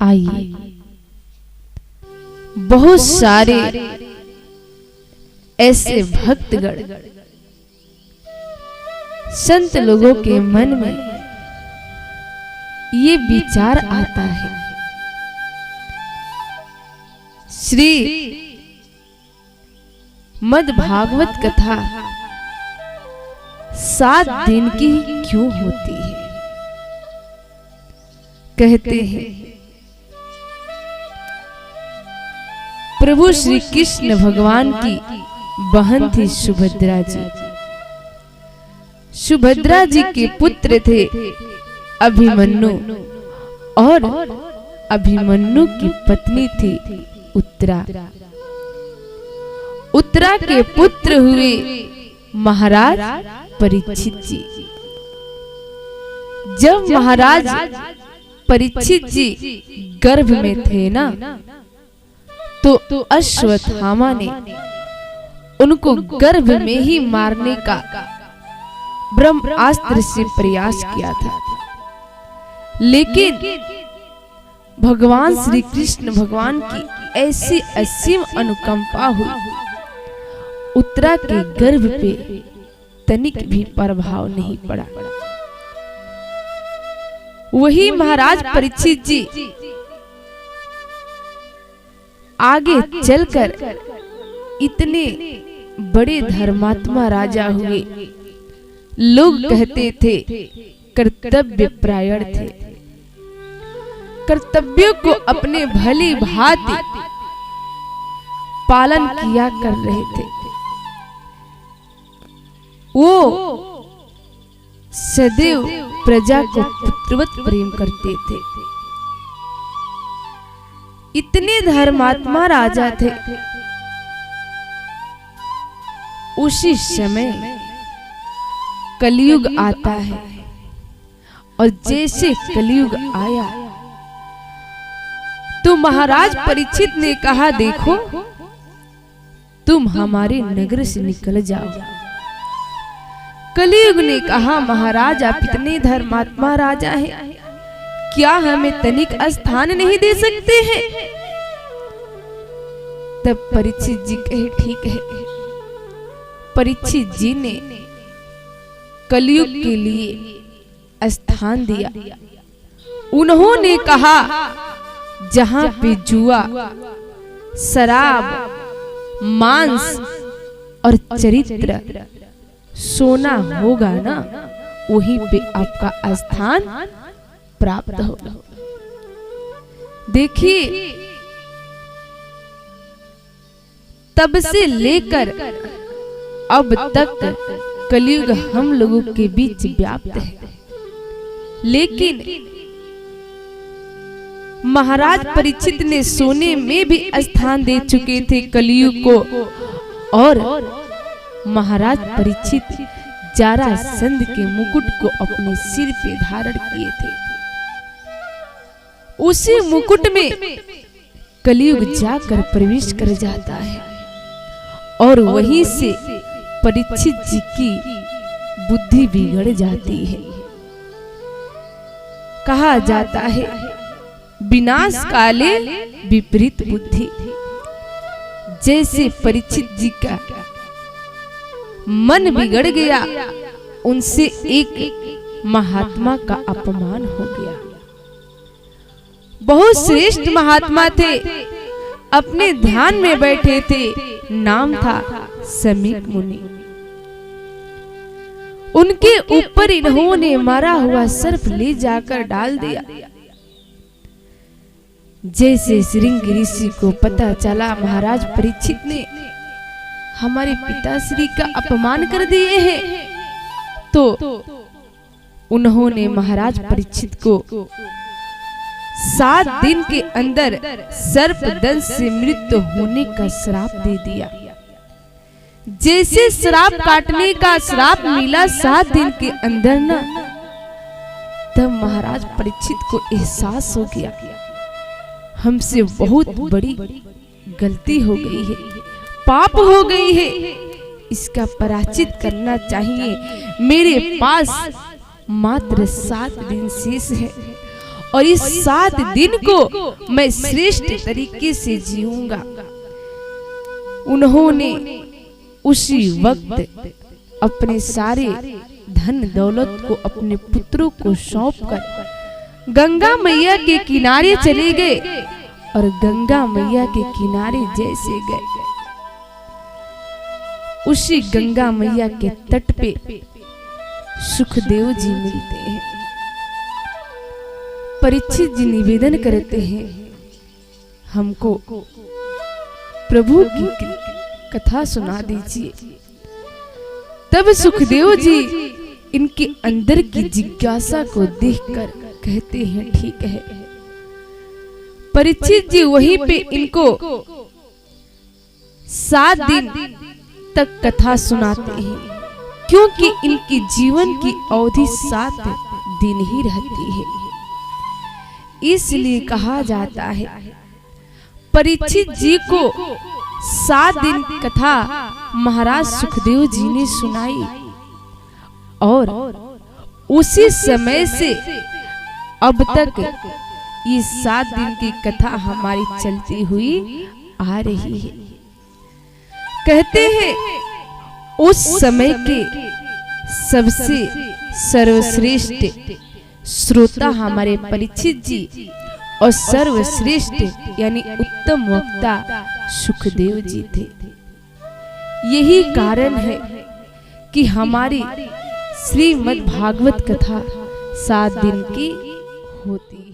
आइए, बहुत सारे ऐसे भक्तगण संत लोगों के मन में ये विचार आता है, श्री मद् भागवत कथा 7 दिन की क्यों होती है। कहते हैं प्रभु श्री कृष्ण भगवान की बहन थी सुभद्रा जी। सुभद्रा जी के पुत्र थे अभिमन्यु और अभिमन्यु की पत्नी थी उत्तरा। उत्तरा के पुत्र हुए महाराज परीक्षित जी। जब महाराज परीक्षित जी गर्भ में थे ना, तो अश्वत्थामा ने उनको गर्भ में ही मारने का ब्रह्मास्त्र से प्रयास किया था, लेकिन भगवान श्री कृष्ण भगवान की ऐसी असीम अनुकंपा हुई, उत्तरा के गर्भ पे तनिक भी प्रभाव नहीं पड़ा। वही महाराज परीक्षित जी आगे चलकर इतने बड़े धर्मात्मा राजा हुए। लोग कहते थे कर्तव्य परायण थे, कर्तव्यों को अपने भली भांति पालन किया कर रहे थे। वो सदैव प्रजा को पुत्रवत प्रेम करते थे। इतने धर्मात्मा राजा थे। उसी समय कलयुग आता है, और जैसे कलयुग आया तो महाराज परीक्षित ने कहा, देखो तुम हमारे नगर से निकल जाओ। कलयुग ने कहा, महाराज आप इतने धर्मात्मा राजा हैं, क्या हमें तनिक स्थान नहीं दे सकते हैं? तब परीक्षित जी कहे, ठीक है। परीक्षित जी ने कलयुग के लिए स्थान दिया। उन्होंने कहा, जहां पे जुआ, शराब, मांस और चरित्र सोना होगा ना, वहीं पे आपका स्थान प्राप्त होगा। देखिए, तब से लेकर अब तक कलयुग हम लोगों के बीच व्याप्त है, लेकिन महाराज परीक्षित ने सोने में भी स्थान दे चुके थे कलयुग को, और महाराज परीक्षित जरासंध के मुकुट को अपने सिर पे धारण किए थे। उसी मुकुट में कलयुग जाकर प्रवेश कर जाता है, और वहीं से परीक्षित जी की बुद्धि बिगड़ जाती है। कहा जाता है, विनाश काले विपरीत बुद्धि। जैसे परीक्षित जी का मन बिगड़ गया, उनसे एक महात्मा का अपमान हो गया। बहुत श्रेष्ठ महात्मा थे, अपने ध्यान में बैठे थे, नाम था समीक मुनि। उनके ऊपर इन्होंने मारा हुआ सर्प ले जाकर डाल दिया। जैसे श्रृंग ऋषि को पता चला महाराज परीक्षित ने हमारे पिताश्री का अपमान कर दिए हैं, तो उन्होंने महाराज परीक्षित को 7 दिन के अंदर सर्प दंश से मृत्यु होने का श्राप दे दिया। जैसे श्राप काटने का श्राप मिला 7 दिन के अंदर ना, तब महाराज परीक्षित को एहसास हो गया, हमसे बहुत बड़ी गलती हो गई है, पाप हो गई है, इसका प्रायश्चित करना चाहिए। मेरे पास मात्र 7 दिन शेष है, और इस 7 दिन को मैं श्रेष्ठ तरीके से जीऊंगा। उन्होंने उसी वक्त अपने सारे धन दौलत को अपने पुत्रों को सौंपकर गंगा मैया के किनारे चले गए और गंगा मैया के किनारे जैसे गए, उसी गंगा मैया के तट पे सुखदेव जी मिलते हैं। परीक्षित जी निवेदन करते हैं, हमको प्रभु की कथा सुना दीजिए। तब सुखदेव जी इनके अंदर की जिज्ञासा को देखकर कहते हैं, ठीक है। परीक्षित जी वहीं पे इनको 7 दिन तक कथा सुनाते हैं, क्योंकि इनकी जीवन की अवधि 7 दिन ही रहती है। इसलिए कहा जाता है परीक्षित जी को 7 दिन कथा महाराज सुखदेव जी ने सुनाई और उसी समय से अब तक ये 7 दिन की कथा हमारी चलती हुई आ रही है। कहते हैं उस समय के सबसे सर्वश्रेष्ठ श्रोता हमारे परीक्षित जी और सर्वश्रेष्ठ यानी उत्तम वक्ता सुखदेव जी थे। यही कारण है कि हमारी श्रीमद् भागवत कथा 7 दिन की होती है।